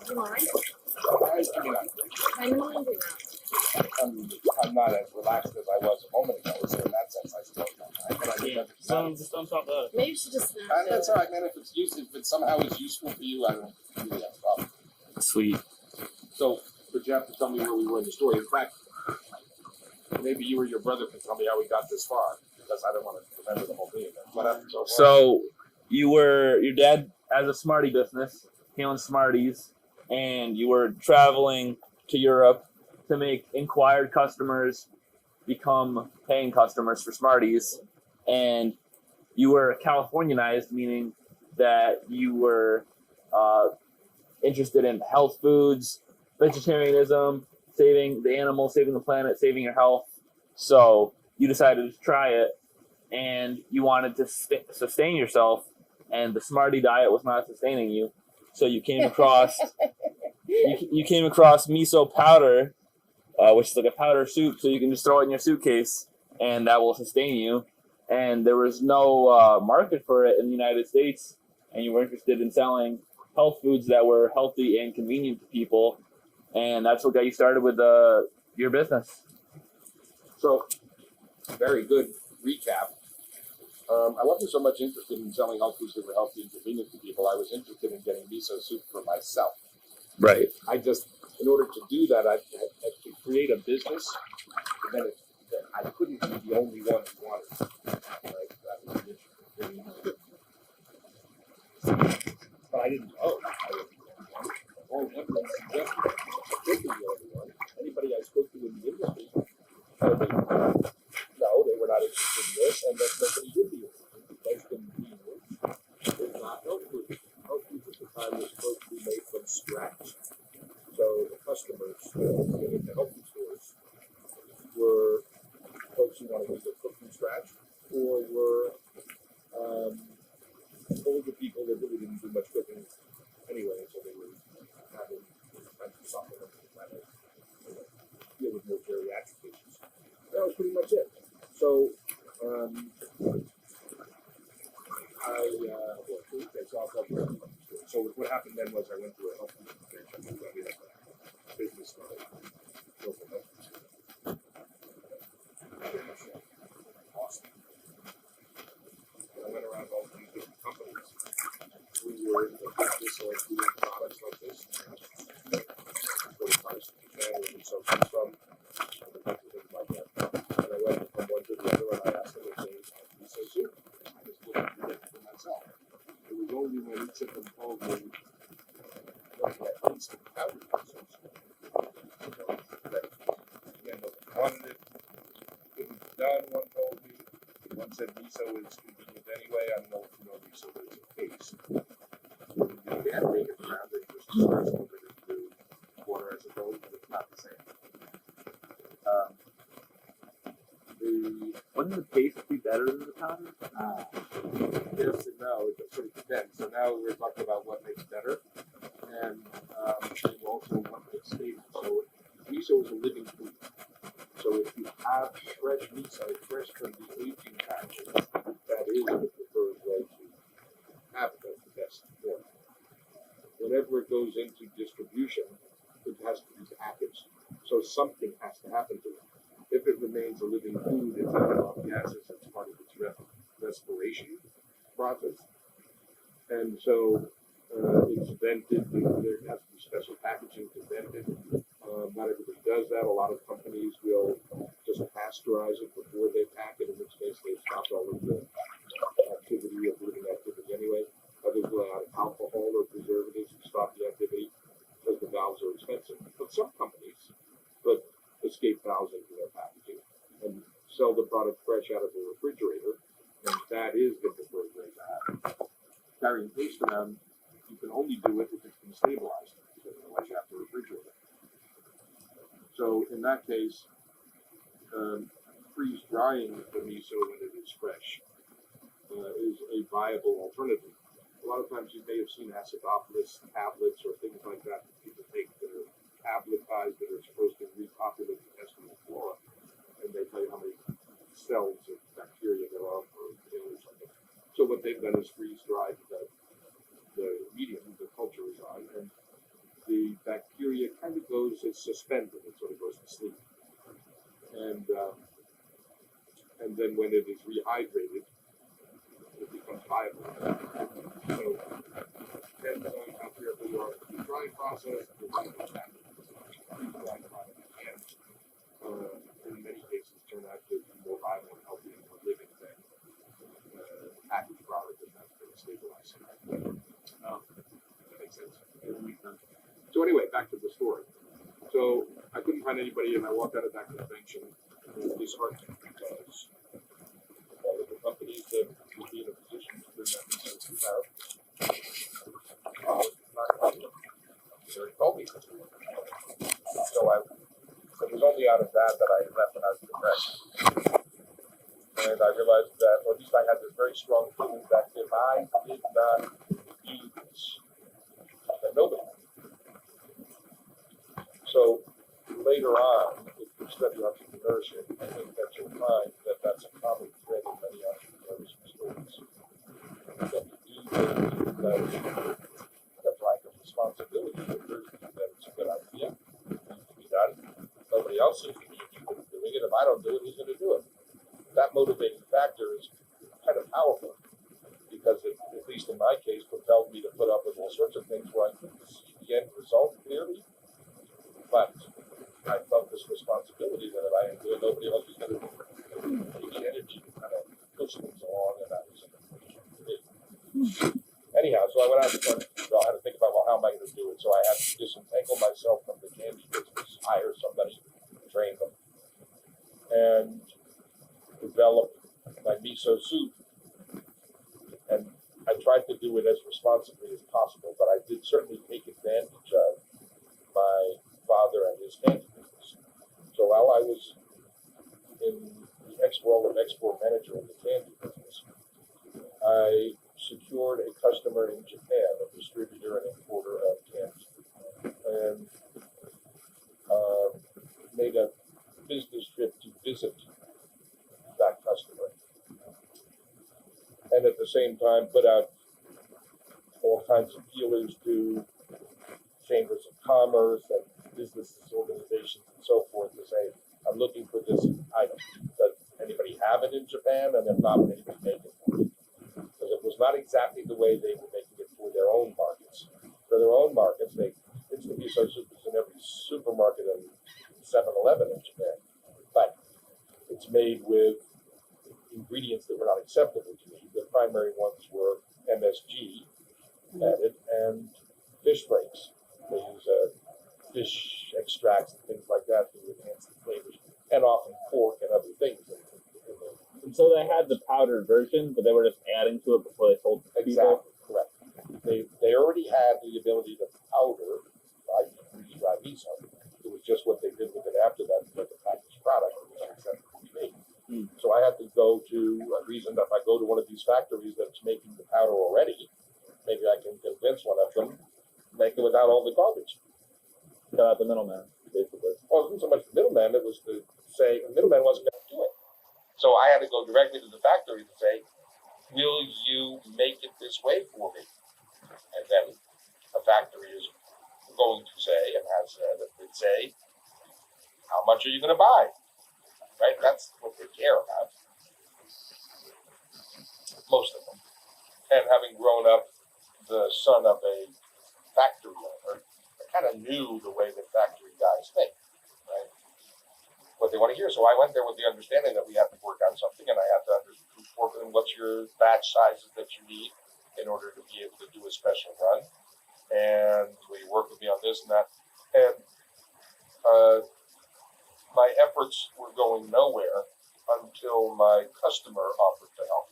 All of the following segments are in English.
You mind? I mean, I'm minding now. I'm not as relaxed as I was a moment ago, so in that sense, I suppose not. But I mean, Just don't talk about it. Maybe you should just snap that's all right, man. If it somehow is useful for you, I don't really have a problem. Sweet. So, for Jeff to tell me where we were in the story, in fact, maybe you or your brother can tell me how we got this far, because I don't want to remember the whole thing again. What happened so far? So, your dad has a Smartie business. He owns Smarties, and you were traveling to Europe to make inquired customers become paying customers for Smarties, and you were Californianized, meaning that you were interested in health foods, vegetarianism, saving the animals, saving the planet, saving your health. So you decided to try it, and you wanted to sustain yourself, and the Smartie diet was not sustaining you. So you came across you came across miso powder, which is like a powder soup, so you can just throw it in your suitcase, and that will sustain you. And there was no market for it in the United States, and you were interested in selling health foods that were healthy and convenient to people, and that's what got you started with your business. So, very good recap. I wasn't so much interested in selling health foods that were healthy and convenient to people. I was interested in getting miso soup for myself. Right. I just, in order to do that, I had to create a business, and then I couldn't be the only one who wanted it. Right? That was the issue. But I didn't know I would be the only one. All evidence suggested that I could be the only one. Anybody I spoke to in the industry told me, no, they were not interested in this, and that nobody would be interested because convenience is not health food. Health food at the time was supposed to be made from scratch. So the customers in the health food stores were folks who wanted to either cook from scratch or were older people that really didn't do much cooking anyway, so they were having expensive supplements to kind of deal with more geriatric patients. That was pretty much it. So so what happened then was I went to a health food convention. We had a business local health food store. Awesome. I went around all these different companies. We were in the business of doing products like this. Products in Japan, where we sell from, and things like that. And I went from one to the other, and I asked them if they had miso soup. I just looked at it for myself. It was only when each of them told me what that instant powder miso soup. Again, one that couldn't be done, one told me. One said miso is convenient anyway. I don't know if you know miso, but it's a paste. You can't make it around it, just starts moving it through water, I suppose, but it's not the same. Wouldn't the paste be better than the powder? Yes and no, it sort of depends. So now we're talking about what makes better, and also what makes stable. So miso is a living food. So if you have fresh miso, fresh from the aging batches, that is the preferred way to have it. That's the best form. Whenever it goes into distribution, it has to be packaged. So something has to happen to it. If it remains a living food, it's giving off gases. It's part of its respiration process. And so it's vented. There has to be special packaging to vent it. Not everybody does that. A lot of companies will just pasteurize it before they pack it, in which case they've stopped all of the activity of living activity anyway. Others will add alcohol or preservatives to stop the activity because the valves are expensive. But some companies put escape valves into their packaging and sell the product fresh out of the refrigerator, and that is the preferred way to have it. Carrying paste around, you can only do it if it's been stabilized, because otherwise you have to refrigerate it. So in that case, freeze drying the miso when it is fresh is a viable alternative. A lot of times you may have seen acidophilus tablets or things like that people take that are tabletized that are supposed to repopulate the intestinal flora, and they tell you how many cells of bacteria there are per day or something. So what they've done is freeze dried the medium the culture is on, and the bacteria kind of goes, it's suspended, it sort of goes to sleep. And then when it is rehydrated, it becomes viable. So, depends on how careful you are with the drying process, the drying product. In many cases, turn out to be more viable and healthy and more living than packaged product that's not very stabilized. That makes sense. So anyway, back to the story. So I couldn't find anybody, and I walked out of that convention disheartened because the companies that would be in a position to bring that research out not finding them. They already told me. So it was only out of that I left when I was depressed. And I realized that, or at least I had this very strong feeling that if I did not do this, then nobody would. So later on, if you study entrepreneurship, I think that you'll find that that's a common thread in many entrepreneurs' stories. That you do things that have lack of responsibility, that it's a good idea, it needs to be done. Nobody else seems to be doing it. If I don't do it, who's going to do it? That motivating factor is kind of powerful because it, at least in my case, propelled me to put up with all sorts of things where I couldn't see the end result clearly. But I felt this responsibility that if I didn't do it, nobody else was going to do it. The energy to kind of push things along, and that was an important for me. Anyhow, so I went out and started to figure out how to think about, well, how am I going to do it? So I had to disentangle myself from the candy business, hire somebody, train them, and develop my miso soup. And I tried to do it as responsibly as possible, but I did certainly take advantage of my father and his candy business. So while I was in the role of export manager in the candy business, I secured a customer in Japan, a distributor and importer of candy, and made a business trip to visit that customer. And at the same time, put out all kinds of feelers to chambers of commerce and business organizations and so forth to say, I'm looking for this item. Does anybody have it in Japan? And if not, would anybody make it for me? Because it was not exactly the way they were making it for their own markets. For their own markets, instant miso soup is in every supermarket and 7-Eleven in Japan. But it's made with ingredients that were not acceptable to me. The primary ones were MSG added and fish flakes. They use fish extracts and things like that to enhance the flavors, and often pork and other things. And so they had the powdered version, but they were just adding to it before they sold it to people? Exactly, correct. They already had the ability to powder freeze-dried miso. It was just what they did with it after that to make a packaged product, which was acceptable to me. So I had to go to a reason that if I go to one of these factories that's making the powder already, maybe I can convince one of them to make it without all the garbage. Cut out the middleman, basically. Well, it wasn't so much the middleman, it was to say the middleman wasn't going to do it. So I had to go directly to the factory to say, will you make it this way for me? And then a factory is going to say, and has said, that they say, how much are you going to buy? Right? That's what they care about. Most of them. And having grown up the son of a factory owner, I kind of knew the way that factory guys think, right? What they want to hear. So I went there with the understanding that we have to work on something, and I have to work on what's your batch sizes that you need in order to be able to do a special run. And will you work with me on this and that? And my efforts were going nowhere until my customer offered to help.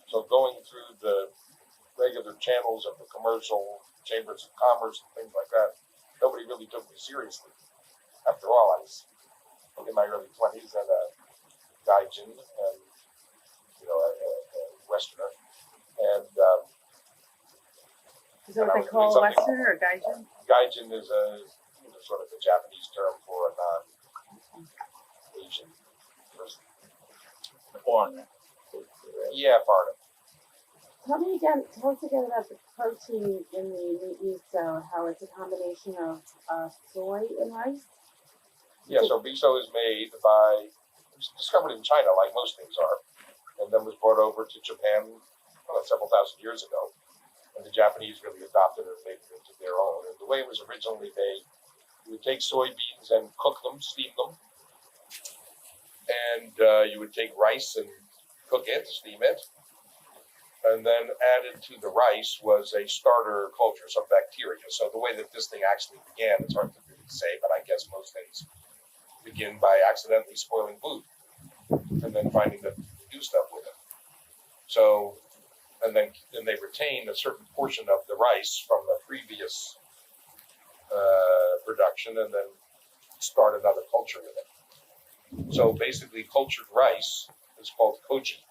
So going through the regular channels of the commercial chambers of commerce and things like that, nobody really took me seriously. After all, I was in my early 20s and a gaijin and, a Westerner. And is that what they call a Westerner or gaijin? Gaijin is sort of a Japanese term for a non-Asian person. Foreigner. Yeah, foreigner. Tell us again about the protein in the meat miso, how it's a combination of soy and rice. Yeah, so miso is made by, it was discovered in China, like most things are, and then was brought over to Japan several thousand years ago. And the Japanese really adopted it and made it into their own. And the way it was originally made, you would take soybeans and cook them, steam them, and you would take rice and cook it, steam it, and then added to the rice was a starter culture, some bacteria. So the way that this thing actually began, it's hard to really say, but I guess most things begin by accidentally spoiling food and then finding that you can do stuff with it. So, and then they retain a certain portion of the rice from the previous production and then start another culture with it. So basically cultured rice is called koji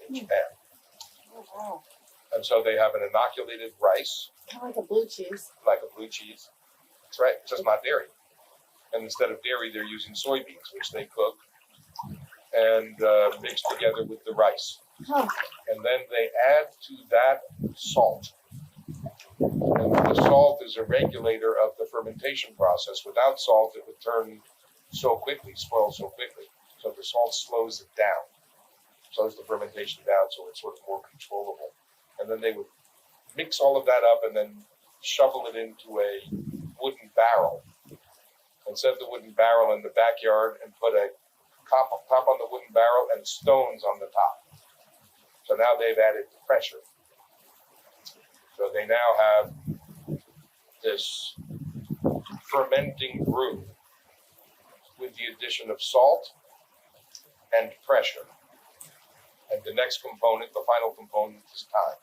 in Japan. Oh wow! And so they have an inoculated rice, Kind of like a blue cheese. like a blue cheese. That's right, just not dairy. And instead of dairy, they're using soybeans, which they cook and mix together with the rice. Huh. And then they add to that salt. And the salt is a regulator of the fermentation process. Without salt, it would turn so quickly, spoil so quickly. So the salt slows it down, slows the fermentation down so it's sort of more controllable. And then they would mix all of that up and then shovel it into a wooden barrel and set the wooden barrel in the backyard and put a top on the wooden barrel and stones on the top. So now they've added pressure. So they now have this fermenting brew with the addition of salt and pressure. And the next component, the final component, is time.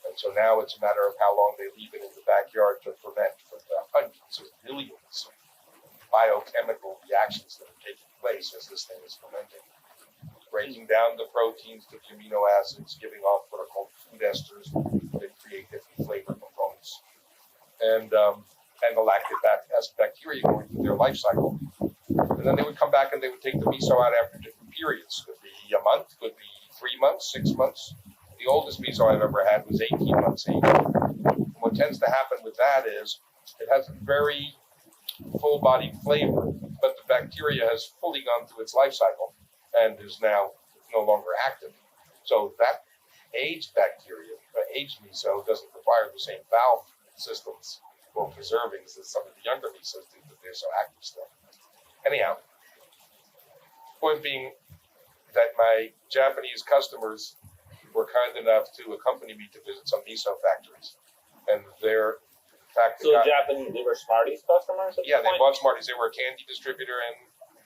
And so now it's a matter of how long they leave it in the backyard to ferment for the hundreds of millions of biochemical reactions that are taking place as this thing is fermenting. Breaking down the proteins to the amino acids, giving off what are called food esters that create different flavor components. And the lactic acid bacteria going through their life cycle. And then they would come back and they would take the miso out after different periods. Could be a month, could be 3 months, 6 months. The oldest miso I've ever had was 18 months age. And what tends to happen with that is it has a very full-bodied flavor, but the bacteria has fully gone through its life cycle and is now no longer active. So that aged bacteria, aged miso, doesn't require the same valve systems or preservings as some of the younger misos do, but they're so active still. Anyhow, point being that my Japanese customers were kind enough to accompany me to visit some miso factories. And they're, in fact, So Japanese, they were Smarties customers? yeah, they bought Smarties. They were a candy distributor in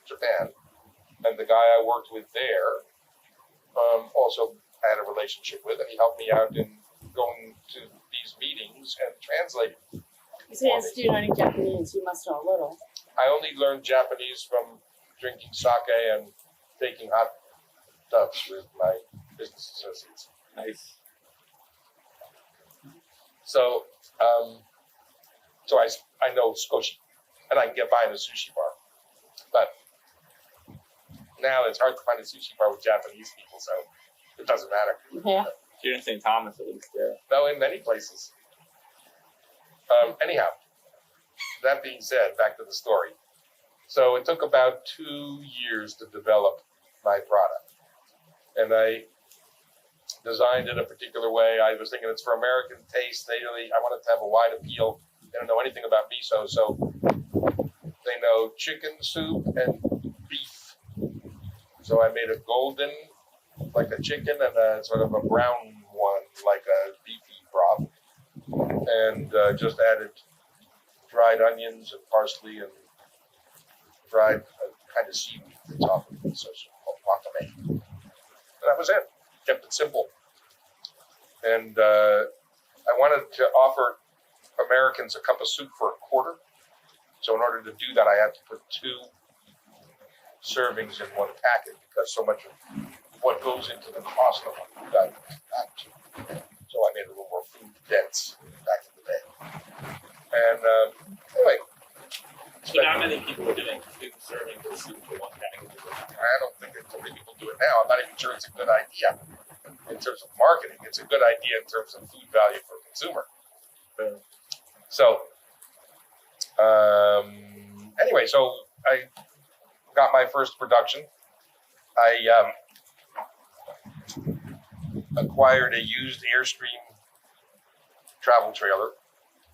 Japan. And the guy I worked with there also had a relationship with, and he helped me out in going to these meetings and translating. So yes, you're learning Japanese. You must know a little. I only learned Japanese from drinking sake and taking hot tubs with my business associates. Nice. So, so I know Skoshi, and I can get by in a sushi bar. But now it's hard to find a sushi bar with Japanese people, so it doesn't matter. Yeah. You're in St. Thomas at least, yeah. No, in many places. Anyhow, that being said, back to the story. So it took about 2 years to develop my product. And I designed it a particular way. I was thinking it's for American taste. I wanted to have a wide appeal. They don't know anything about miso, so they know chicken soup and beef. So I made a golden, like a chicken, and a sort of a brown one, like a beefy broth. And just added dried onions and parsley and dried kind of seaweed to the top of it, so it's called wakame. And that was it. Kept it simple. And I wanted to offer Americans a cup of soup for $0.25. So in order to do that, I had to put 2 servings in one packet because so much of what goes into the cost of one got back to. So I made it a little more food dense back in the day. And anyway. So not many people are doing 2 servings of soup for one package. I don't think so many people do it now. I'm not even sure it's a good idea in terms of marketing. It's a good idea in terms of food value for consumer. Yeah. So, anyway, so I got my first production. I acquired a used Airstream travel trailer,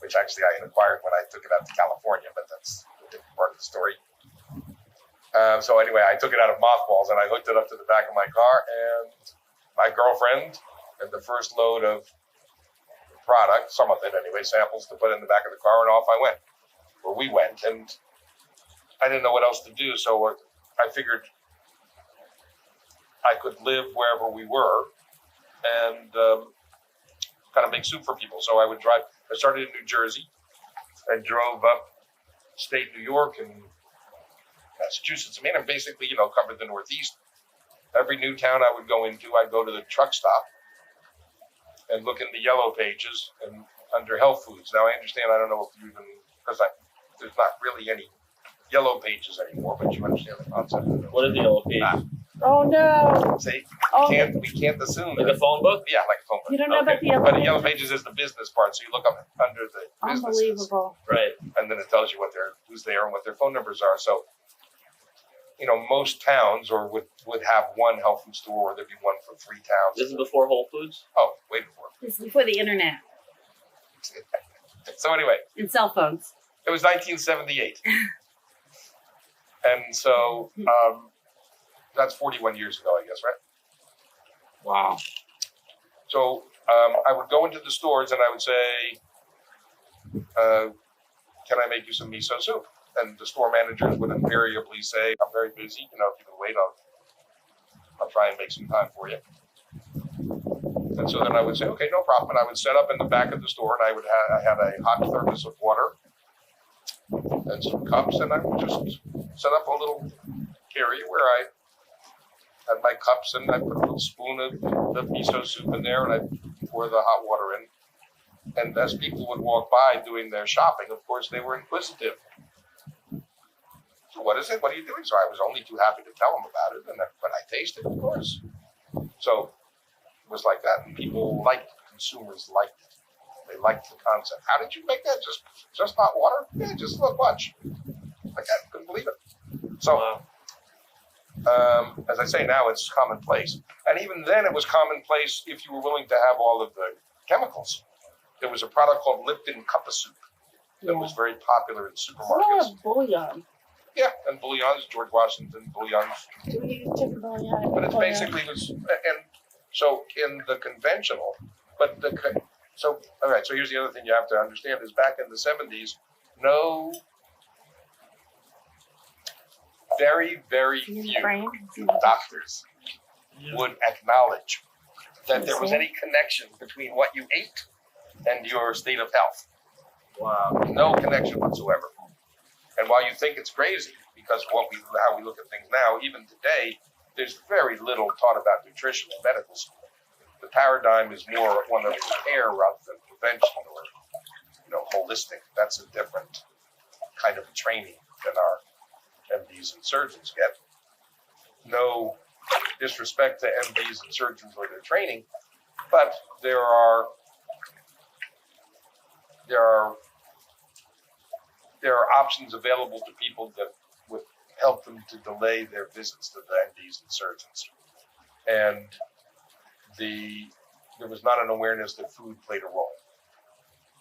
which actually I had acquired when I took it out to California, but that's a different part of the story. So anyway, I took it out of mothballs and I hooked it up to the back of my car, and my girlfriend had the first load of product, some of it anyway, samples to put in the back of the car, and off I went. Or we went, and I didn't know what else to do, so I figured I could live wherever we were and kind of make soup for people. So I would drive. I started in New Jersey and drove up state New York and Massachusetts. I mean, I basically, covered the Northeast. Every new town I would go into, I'd go to the truck stop and look in the yellow pages and under health foods. Now, I understand, I don't know if you even, because there's not really any yellow pages anymore, but you understand the concept of those. What is the yellow page? Oh no! See, Oh, we can't assume Like that. a phone book? Yeah, like a phone book. you don't know about the But the yellow yellow pages is the business part, so you look up under the businesses, Unbelievable. Right. and then it tells you who's there and what their phone numbers are. So, most towns would have one health food store, or there'd be one for 3 towns. This is before Whole Foods? Oh, way before. This is before the internet So anyway, and cell phones. it was 1978, and so that's 41 years ago, I guess, right? Wow. So I would go into the stores and I would say, "Can I make you some miso soup?" And the store managers would invariably say, "I'm very busy. If you can wait, I'll try and make some time for you." And so then I would say, "Okay, no problem." And I would set up in the back of the store, and I had a hot thermos of water and some cups, and I would just set up a little area where I had my cups, and I put a little spoon of the miso soup in there, and I pour the hot water in. And as people would walk by doing their shopping, of course, they were inquisitive. "So what is it? What are you doing?" So I was only too happy to tell them about it, and when I tasted, of course. So it was like that, and people liked it. Consumers liked it. They liked the concept. "How did you make that? Just hot water? Yeah, just look, watch." Like I couldn't believe it. So, as I say now, it's commonplace, and even then, it was commonplace if you were willing to have all of the chemicals. There was a product called Lipton Cup of Soup that was very popular in It's a supermarkets. lot of bouillon. Yeah, and bouillons, George Washington bouillons. Do we use chicken bouillon? But it's basically and so in the conventional, so all right. So here's the other thing you have to understand is back in the 70s, very, very few doctors would acknowledge that there was any connection between what you ate and your state of health. Wow. No connection whatsoever. And while you think it's crazy, because of how we look at things now, even today, there's very little taught about nutrition in medical school. The paradigm is more one of repair rather than prevention or, holistic. That's a different kind of training than our MDs and surgeons get. No disrespect to MDs and surgeons or their training, but there are options available to people that would help them to delay their visits to the MDs and surgeons. And there was not an awareness that food played a role,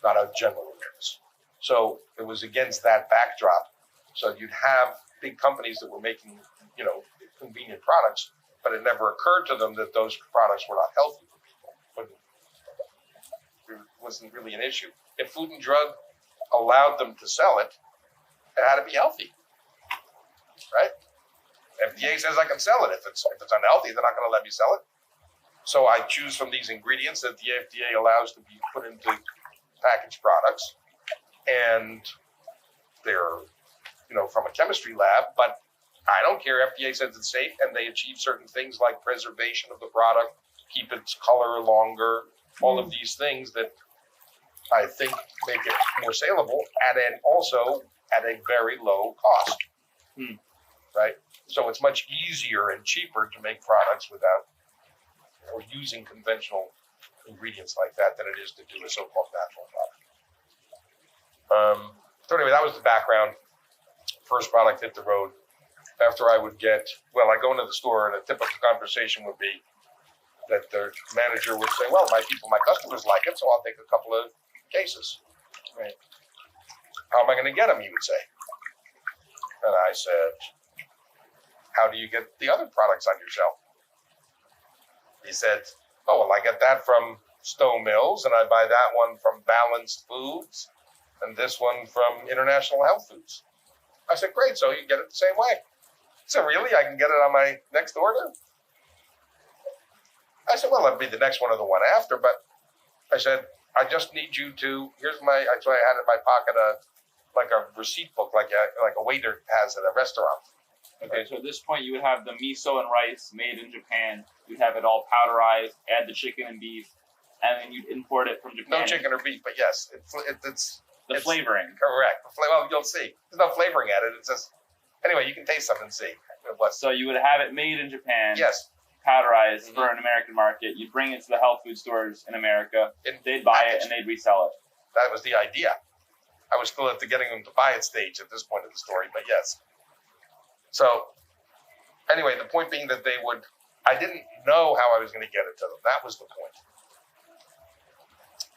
not a general awareness. So it was against that backdrop. So you'd have big companies that were making, convenient products, but it never occurred to them that those products were not healthy for people. It wasn't really an issue. If Food and Drug allowed them to sell it, it had to be healthy, right? FDA says I can sell it. If it's unhealthy, they're not going to let me sell it. So I choose from these ingredients that the FDA allows to be put into packaged products, and they're, from a chemistry lab, but I don't care. FDA says it's safe, and they achieve certain things like preservation of the product, keep its color longer, all of these things that I think make it more saleable also at a very low cost, right? So it's much easier and cheaper to make products without using conventional ingredients like that than it is to do a so-called natural product. So anyway, that was the background. First product hit the road. After I would get, well, I go into the store and a typical conversation would be that the manager would say, well, my customers like it, so I'll take a couple of cases. Right. How am I going to get them, he would say. And I said, how do you get the other products on your shelf? He said, oh, well, I get that from Stowe Mills, and I buy that one from Balanced Foods, and this one from International Health Foods. I said, great, so you get it the same way. He said, really? I can get it on my next order? I said, well, it'll be the next one or the one after, but I said, I just need you to, here's my, so I had in my pocket like a receipt book, like a waiter has at a restaurant. Okay, so at this point you would have the miso and rice made in Japan. You'd have it all powderized, add the chicken and beef, and then you'd import it from Japan. No chicken or beef, but yes, it's The flavoring. correct. Well, you'll see. There's no flavoring at it. It's just, anyway, you can taste something and see. So you would have it made in Japan, Yes. powderized for an American market. You'd bring it to the health food stores in America. They'd buy it and they'd resell it. That was the idea. I was still at the getting them to buy it stage at this point of the story, but yes. So, anyway, the point being that I didn't know how I was going to get it to them. That was the point.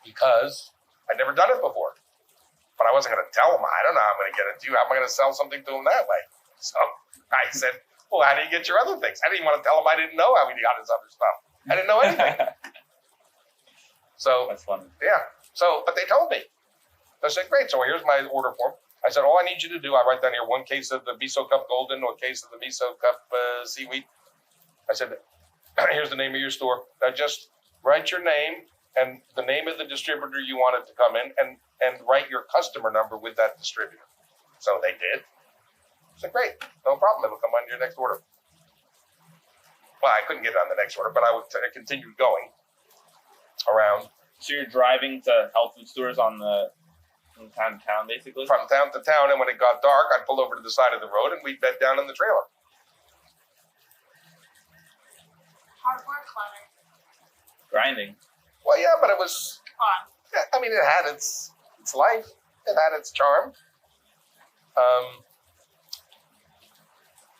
Because I'd never done it before. But I wasn't going to tell them, I don't know how I'm going to get it to you. How am I going to sell something to them that way? So, I said, well, how do you get your other things? I didn't want to tell them I didn't know how he got his other stuff. I didn't know anything. So, That's funny. yeah. So, but they told me. I said, great. So here's my order form. I said, all I need you to do, I write down here 1 case of the miso cup golden or a case of the miso cup seaweed. I said, here's the name of your store. Now just write your name and the name of the distributor you want it to come in and write your customer number with that distributor. So they did. I said, great. No problem. It'll come on your next order. Well, I couldn't get it on the next order, but I continued going around. So you're driving to health food stores from town to town, basically? From town to town, and when it got dark, I'd pull over to the side of the road and we'd bed down in the trailer. Hard work, Lenny. Grinding. Well, yeah, but it was, Fun. I mean, it had its life. It had its charm.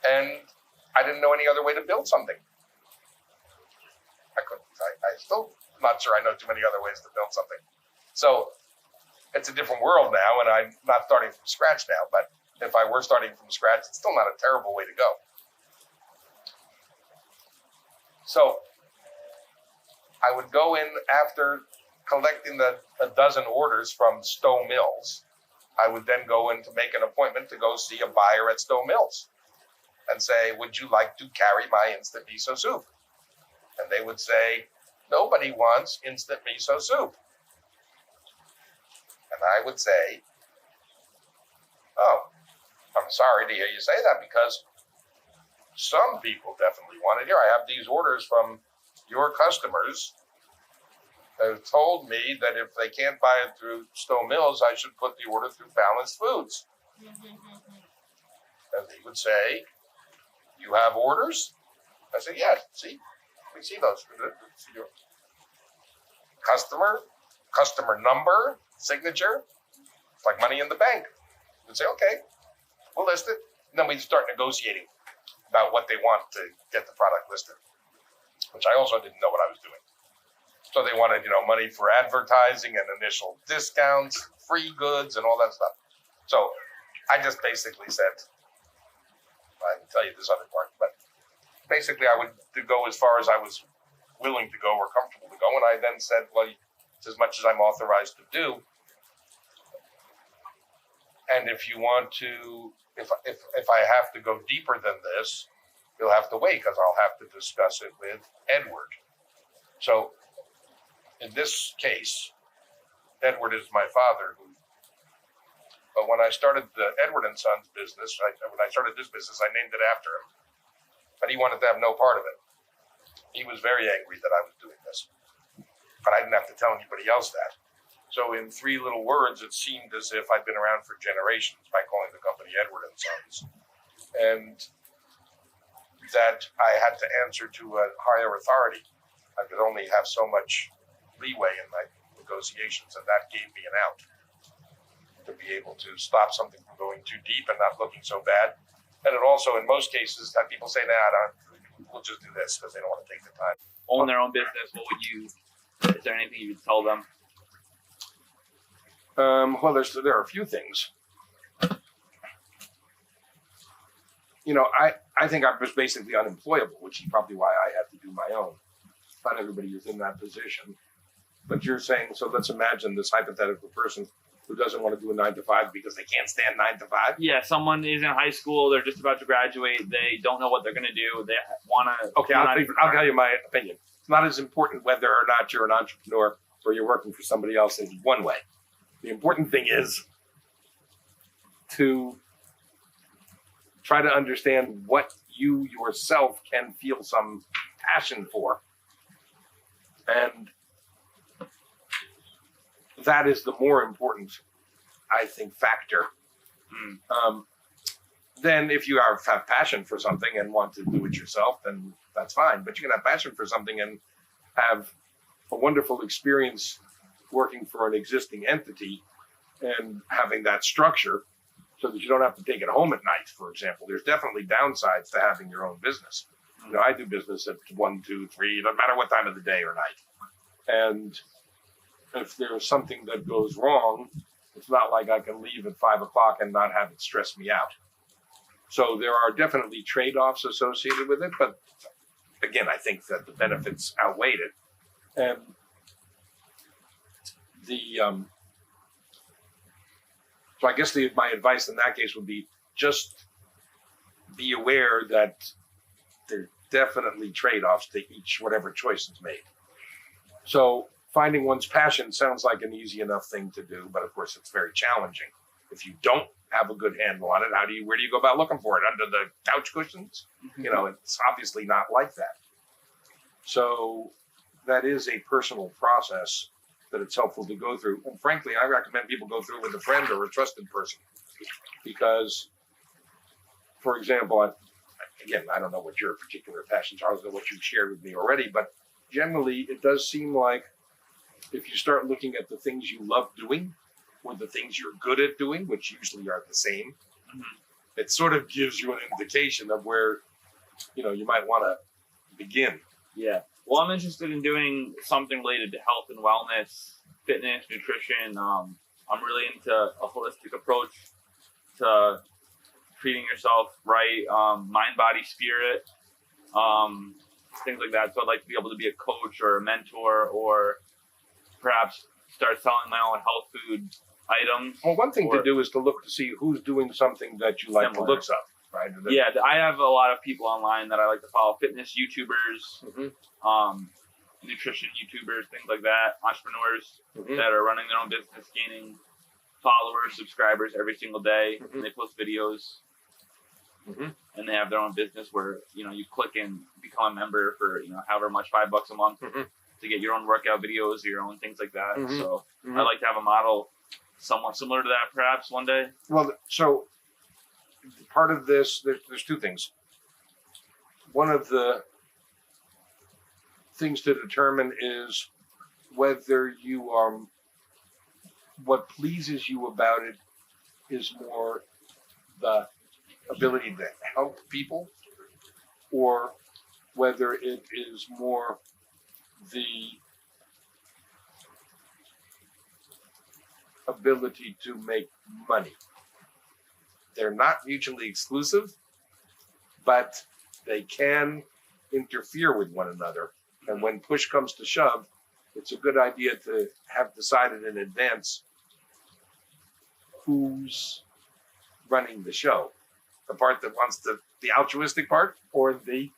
And I didn't know any other way to build something. I still not sure I know too many other ways to build something. So it's a different world now, and I'm not starting from scratch now, but if I were starting from scratch, it's still not a terrible way to go. So I would go in after collecting a dozen orders from Stowe Mills. I would then go in to make an appointment to go see a buyer at Stowe Mills and say, would you like to carry my instant miso soup? And they would say, nobody wants instant miso soup. And I would say, oh, I'm sorry to hear you say that because some people definitely want it. Here, I have these orders from your customers that have told me that if they can't buy it through Stowe Mills, I should put the order through Balanced Foods. And they would say, you have orders? I said, yes, see, we see those. Customer number, signature. It's like money in the bank. We'd say, okay, we'll list it. And then we'd start negotiating about what they want to get the product listed, which I also didn't know what I was doing. So they wanted, money for advertising and initial discounts, free goods, and all that stuff. So I just basically said, I can tell you this other part, but basically I would go as far as I was willing to go or comfortable to go. And I then said, well, it's as much as I'm authorized to do. And if you want to, if I have to go deeper than this, you'll have to wait because I'll have to discuss it with Edward. So in this case, Edward is my father. But when I started the Edward and Sons business, when I started this business, I named it after him. But he wanted to have no part of it. He was very angry that I was doing this. But I didn't have to tell anybody else that. So in 3 little words, it seemed as if I'd been around for generations by calling the company Edward and Sons. And that I had to answer to a higher authority. I could only have so much leeway in my negotiations, and that gave me an out to be able to stop something from going too deep and not looking so bad. And it also, in most cases, that people say, we'll just do this because they don't want to take the time. Own their own business. What would you? Is there anything you would tell them? Well, there are a few things. I think I was basically unemployable, which is probably why I had to do my own. Not everybody is in that position. But you're saying, so let's imagine this hypothetical person who doesn't want to do a 9 to 5 because they can't stand 9 to 5. Yeah, someone is in high school. They're just about to graduate. They don't know what they're going to do. They want to. Okay, I'll tell you my opinion. It's not as important whether or not you're an entrepreneur or you're working for somebody else in one way. The important thing is to try to understand what you yourself can feel some passion for. And that is the more important, I think, factor. Then if you have passion for something and want to do it yourself, then that's fine. But you can have passion for something and have a wonderful experience working for an existing entity and having that structure so that you don't have to take it home at night, for example. There's definitely downsides to having your own business. I do business at 1, 2, 3, no matter what time of the day or night. And if there's something that goes wrong, it's not like I can leave at 5 o'clock and not have it stress me out. So there are definitely trade-offs associated with it, but again, I think that the benefits outweighed it. And so I guess my advice in that case would be just be aware that there are definitely trade-offs to each whatever choice is made. So finding one's passion sounds like an easy enough thing to do, but of course it's very challenging. If you don't have a good handle on it, where do you go about looking for it? Under the couch cushions? It's obviously not like that. So that is a personal process that it's helpful to go through. And frankly, I recommend people go through with a friend or a trusted person. Because, for example, I don't know what your particular passions are, I don't know what you've shared with me already, but generally it does seem like if you start looking at the things you love doing or the things you're good at doing, which usually are the same, it sort of gives you an indication of where, you might want to begin. Yeah. Well, I'm interested in doing something related to health and wellness, fitness, nutrition. I'm really into a holistic approach to treating yourself right, mind, body, spirit, things like that. So I'd like to be able to be a coach or a mentor, or perhaps start selling my own health food items. Well, one thing to do is to look to see who's doing something that you like the looks of, right? Yeah, I have a lot of people online that I like to follow, fitness YouTubers, nutrition YouTubers, things like that, entrepreneurs that are running their own business, gaining followers, subscribers every single day, and they post videos, and they have their own business where, you click and become a member for, however much, $5 a month to get your own workout videos, your own things like that. So I'd like to have a model somewhat similar to that perhaps one day. Well, so part of this, there's two things. One of the things to determine is whether what pleases you about it is more the ability to help people, or whether it is more the ability to make money. They're not mutually exclusive, but they can interfere with one another. And when push comes to shove, it's a good idea to have decided in advance who's running the show. The part that wants the altruistic part or the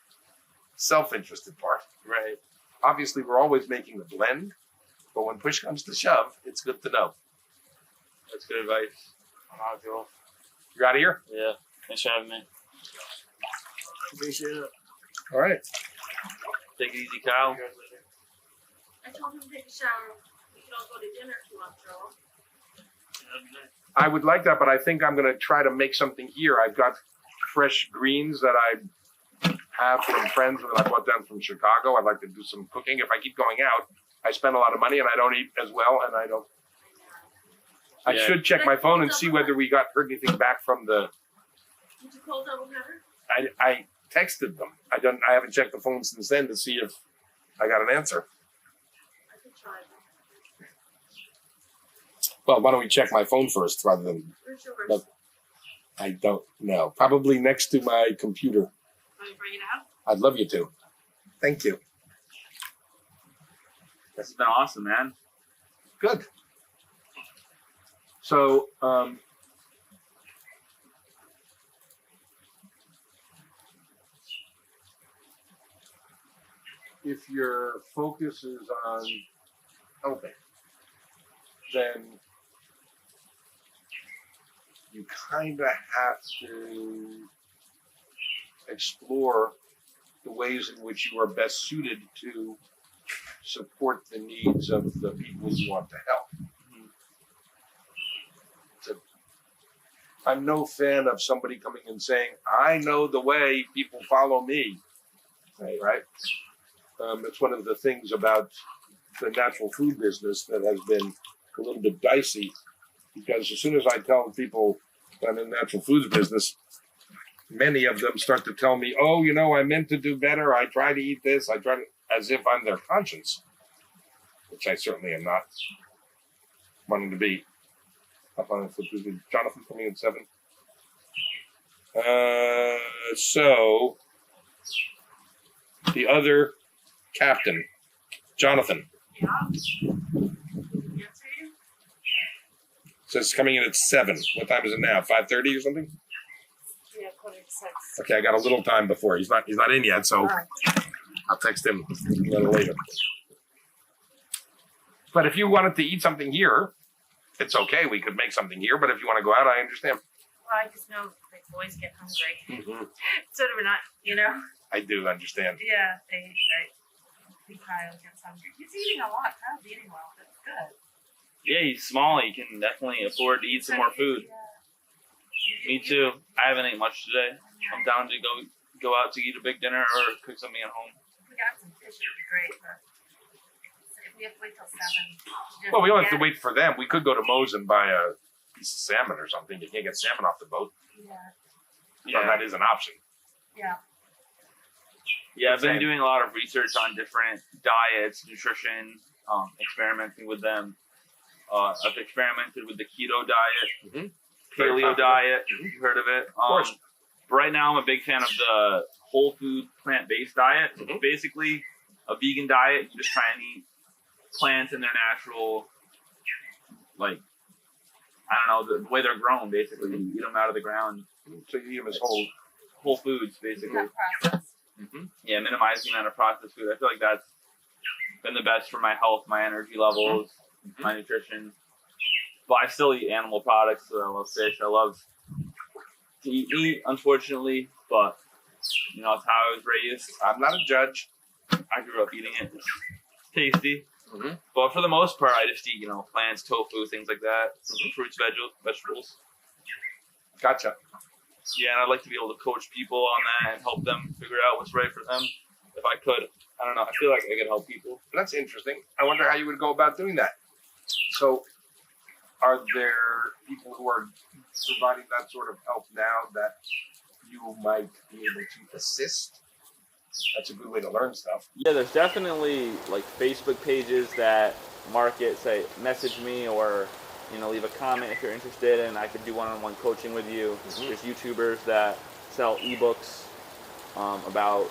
self-interested part. Right. Obviously, we're always making a blend, but when push comes to shove, it's good to know. That's good advice. You're out of here? Yeah. Thanks for having me. Appreciate it. All right. Take it easy, Kyle. I told him to take a shower. We can all go to dinner if you want, Joel. I would like that, but I think I'm going to try to make something here. I've got fresh greens that I have from friends that I brought down from Chicago. I'd like to do some cooking. If I keep going out, I spend a lot of money and I don't eat as well, and I don't. I Yeah. should check my phone and see whether we heard anything back from the. Did you call double header? I texted them. I haven't checked the phone since then to see if I got an answer. I could try that. Well, why don't we check my phone first rather than Where's yours? Look. I don't know. Probably next to my computer. Want me to bring it out? I'd love you to. Thank you. This has been awesome, man. Good. So, if your focus is on helping, then you kind of have to explore the ways in which you are best suited to support the needs of the people you want to help. I'm no fan of somebody coming and saying, I know the way, people follow me. Right? It's one of the things about the natural food business that has been a little bit dicey, because as soon as I tell people I'm in the natural foods business, many of them start to tell me, oh, I meant to do better. I try to eat this. As if I'm their conscience, which I certainly am not wanting to be. Up on it, Jonathan coming in 7. So the other Jonathan, Yeah. Yes, you? says coming in at 7. What time is it now? 5:30 or something? Yeah, 26. Okay, I got a little time before. He's not in yet, so Alright. I'll text him a little later. But if you wanted to eat something here, it's okay. We could make something here. But if you want to go out, I understand. Well, I just know like boys get hungry. Mm-hmm. So we're not, I do understand. Yeah, they Kyle gets hungry. He's eating a lot. Kyle's eating well. That's good. Yeah, he's small. He can definitely afford to eat some more food. Me too. I haven't ate much today. I'm down to go out to eat a big dinner or cook something at home. If we got some fish, it'd be great. But if we have to wait till 7. Well, we don't have to wait for them. We could go to Moe's and buy a piece of salmon or something. You can't get salmon off the boat. Yeah. So that is an option. Yeah. Yeah, I've been doing a lot of research on different diets, nutrition, experimenting with them. I've experimented with the keto diet, paleo diet. You heard of it? Of course. But right now, I'm a big fan of the whole food plant-based diet. Mhm. It's basically a vegan diet. You just try and eat plants in their natural, I don't know, the way they're grown. Basically, you eat them out of the ground. So you eat them as Whole foods, basically. Not processed. Yeah, minimizing the amount of processed food. I feel like that's been the best for my health, my energy levels, my nutrition. But I still eat animal products. So I love fish. I love to eat meat, unfortunately. But, it's how I was raised. I'm not a judge. I grew up eating it. It's tasty. Mhm. But for the most part, I just eat, plants, tofu, things like that. Fruits, vegetables. Gotcha. Yeah, and I'd like to be able to coach people on that and help them figure out what's right for them. If I could, I don't know. I feel like I could help people. That's interesting. I wonder how you would go about doing that. So, are there people who are providing that sort of help now that you might be able to assist? That's a good way to learn stuff. Yeah, there's definitely Facebook pages that market, say, message me or leave a comment if you're interested, and I could do one-on-one coaching with you. There's YouTubers that sell ebooks about